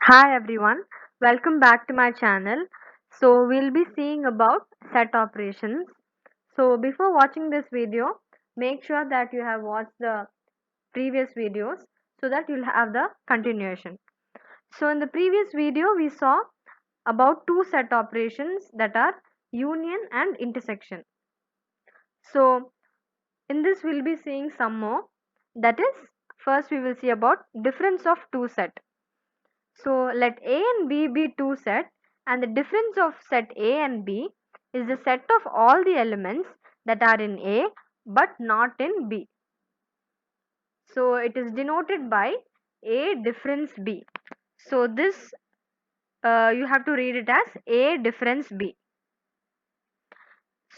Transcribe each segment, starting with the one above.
Hi everyone, welcome back to my channel. So we'll be seeing about set operations. So before watching this video, make sure that you have watched the previous videos so that you'll have the continuation. So in the previous video, we saw about two set operations that are union and intersection. So in this we'll be seeing some more. That is, first we will see about difference of two set. So let A and B be two sets, and the difference of set A and B is the set of all the elements that are in A but not in B. So it is denoted by A difference B. So this you have to read it as A difference B.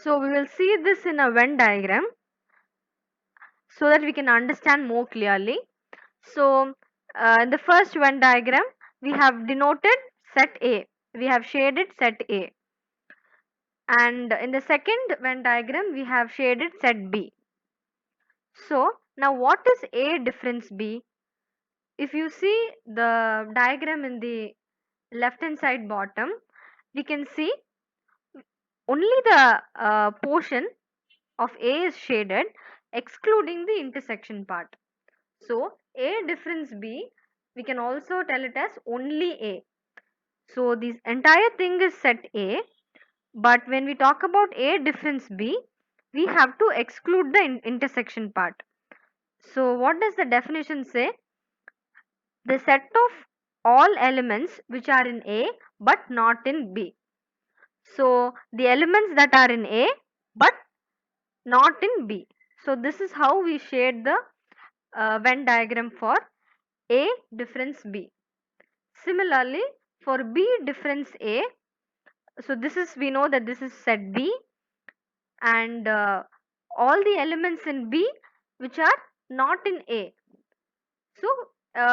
So we will see this in a Venn diagram so that we can understand more clearly. So in the first Venn diagram we have denoted set A. We have shaded set A. And in the second Venn diagram we have shaded set B. So now what is A difference B? If you see the diagram in the left hand side bottom, we can see only the portion of A is shaded, excluding the intersection part. So A difference B, we can also tell it as only A. So this entire thing is set A, but when we talk about A difference B, we have to exclude the intersection part. So what does the definition say? The set of all elements which are in A but not in B. So the elements that are in A but not in B. So this is how we shade the Venn diagram for A difference B. Similarly, for B difference A, so this is, we know that this is set B, and all the elements in B which are not in A. So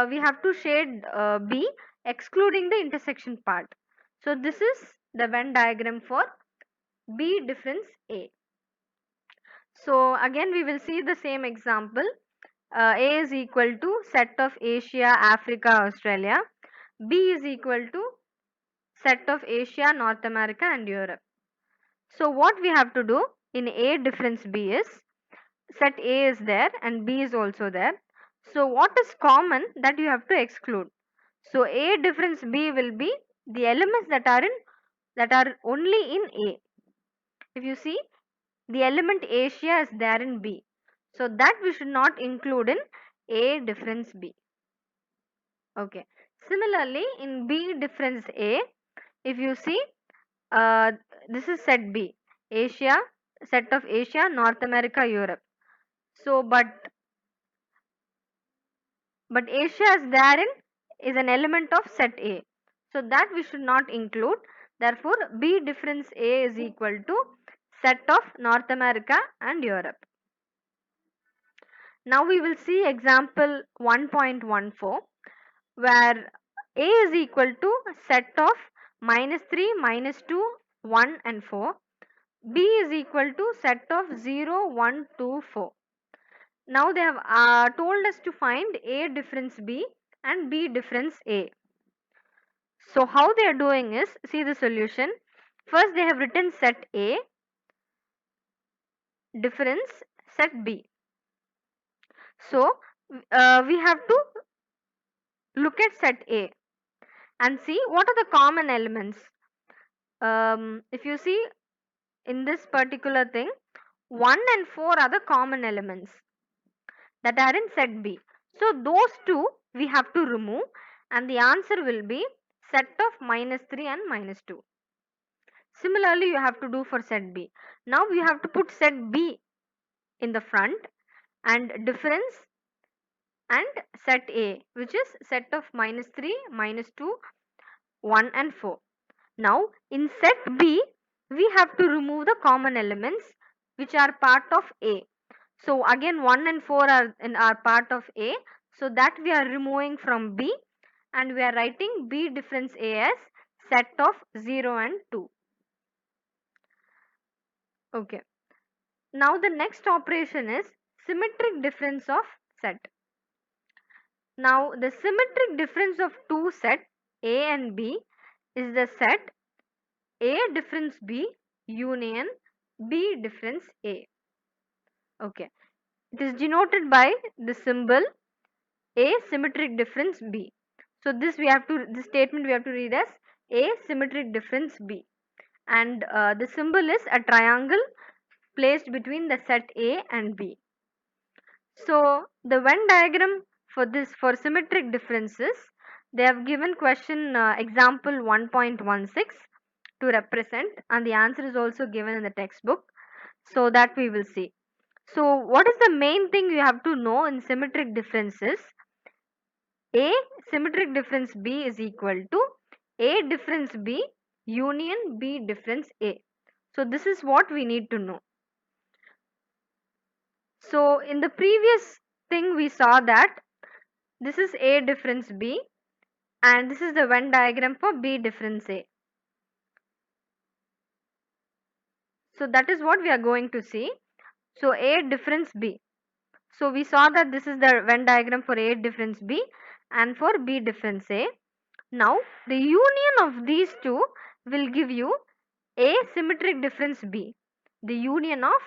we have to shade B excluding the intersection part. So this is the Venn diagram for B difference A. So again we will see the same example. A is equal to set of Asia, Africa, Australia. B is equal to set of Asia, North America and Europe. So what we have to do in A difference B is, set A is there and B is also there. So what is common that you have to exclude? So A difference B will be the elements that are only in A. If you see, the element Asia is there in B. So that we should not include in A difference B. Okay. Similarly, in B difference A, if you see, uh, this is set B, Asia, set of Asia, North America, Europe. So, but Asia is therein is an element of set A. So that we should not include. Therefore, B difference A is equal to set of North America and Europe. Now we will see example 1.14, where A is equal to set of -3, -2, 1 and 4. B is equal to set of 0, 1, 2, 4. Now they have told us to find A difference B and B difference A. So how they are doing is, see the solution. First they have written set A difference set B. So we have to look at set A and see what are the common elements. If you see in this particular thing, 1 and 4 are the common elements that are in set B. So those two we have to remove, and the answer will be set of -3 and -2. Similarly, you have to do for set B. Now you have to put set B in the front and difference and set A, which is set of -3, -2, 1 and 4. Now in set B, we have to remove the common elements which are part of A. So again 1 and 4 are part of A. So that we are removing from B, and we are writing B difference A as set of 0 and 2. Okay. Now the next operation is symmetric difference of set. Now the symmetric difference of two set A and B is the set A difference B union B difference A. Okay. It is denoted by the symbol A symmetric difference B. So this statement we have to read as A symmetric difference B, and the symbol is a triangle placed between the set A and B. So the Venn diagram for symmetric differences, they have given question example 1.16 to represent, and the answer is also given in the textbook, so that we will see. So what is the main thing you have to know in symmetric differences? A symmetric difference B is equal to A difference B union B difference A. So this is what we need to know. So in the previous thing we saw that this is A difference B and this is the Venn diagram for B difference A. So that is what we are going to see. So A difference B. So we saw that this is the Venn diagram for A difference B and for B difference A. Now the union of these two will give you A symmetric difference B. The union of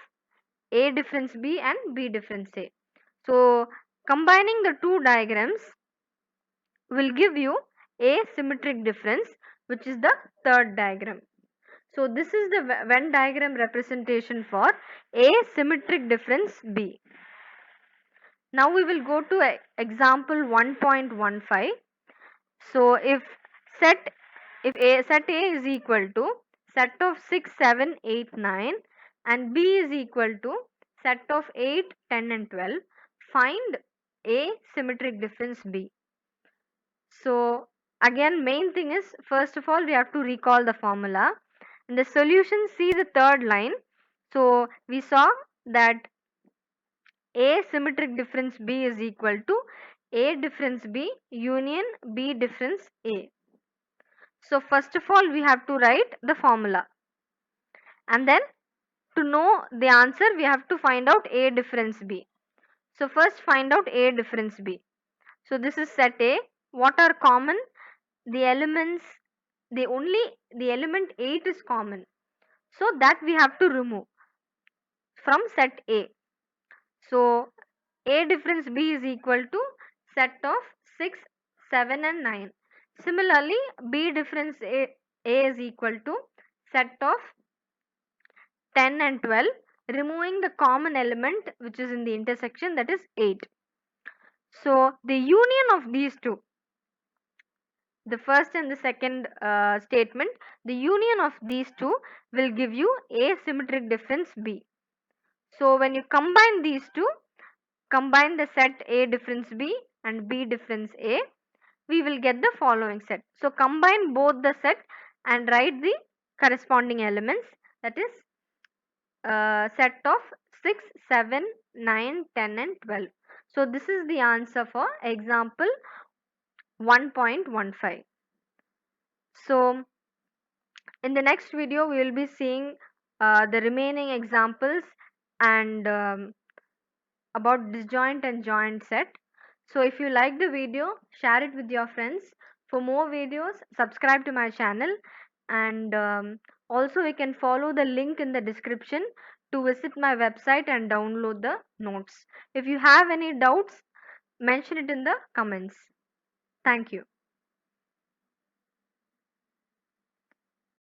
A difference B and B difference A. So combining the two diagrams will give you A symmetric difference, which is the third diagram. So this is the Venn diagram representation for A symmetric difference B. Now we will go to example 1.15. So set set A is equal to set of 6, 7, 8, 9 and B is equal to set of 8, 10 and 12, find A symmetric difference B. So again, main thing is, first of all we have to recall the formula. In the solution, see the third line. So we saw that A symmetric difference B is equal to A difference B union B difference A. So first of all we have to write the formula, and then to know the answer we have to find out A difference B. So first find out A difference B. So this is set A. What are common? The elements, the element 8 is common. So that we have to remove from set A. So A difference B is equal to set of 6, 7 and 9. Similarly, B difference A is equal to set of 10 and 12, removing the common element which is in the intersection, that is 8. So the union of these two, the first and the second statement, the union of these two will give you A symmetric difference B. So when you combine these two, combine the set A difference B and B difference A, we will get the following set. So combine both the set and write the corresponding elements, that is set of 6, 7, 9, 10 and 12. So this is the answer for example 1.15. So in the next video we will be seeing the remaining examples and about disjoint and joint set. So if you like the video, share it with your friends. For more videos, subscribe to my channel, and also you can follow the link in the description to visit my website and download the notes. If you have any doubts, mention it in the comments. Thank you.